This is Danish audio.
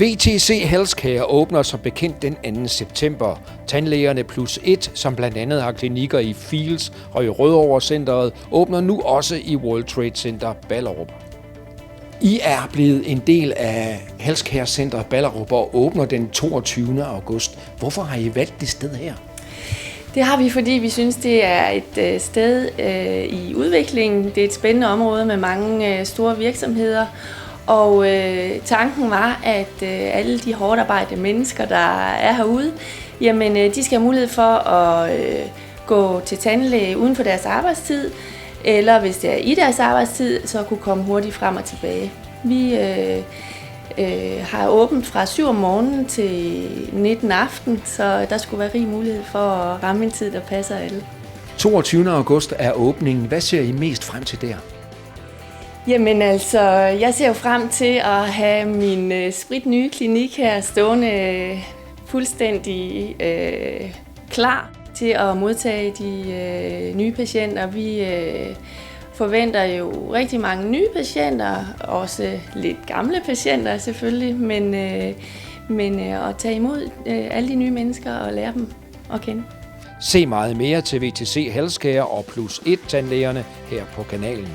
VTC Healthcare åbner som bekendt den 2. september. Tandlægerne plus 1, som blandt andet har klinikker i Fields og i Rødovre Centeret, åbner nu også i World Trade Center Ballerup. I er blevet en del af Healthcare Center Ballerup og åbner den 22. august. Hvorfor har I valgt det sted her? Det har vi, fordi vi synes, det er et sted i udviklingen. Det er et spændende område med mange store virksomheder. Og tanken var, at alle de hårdt arbejdende mennesker, der er herude, jamen, de skal have mulighed for at gå til tandlæge uden for deres arbejdstid, eller hvis det er i deres arbejdstid, så kunne komme hurtigt frem og tilbage. Vi har åbent fra 7 om morgenen til 19 aften, så der skulle være rig mulighed for at ramme en tid, der passer alle. 22. august er åbningen. Hvad ser I mest frem til der? Jamen altså, jeg ser jo frem til at have min spritnye klinik her stående fuldstændig klar til at modtage de nye patienter. Vi forventer jo rigtig mange nye patienter, også lidt gamle patienter selvfølgelig, men at tage imod alle de nye mennesker og lære dem at kende. Se meget mere til VTC Healthcare og plus 1 tandlægerne her på kanalen.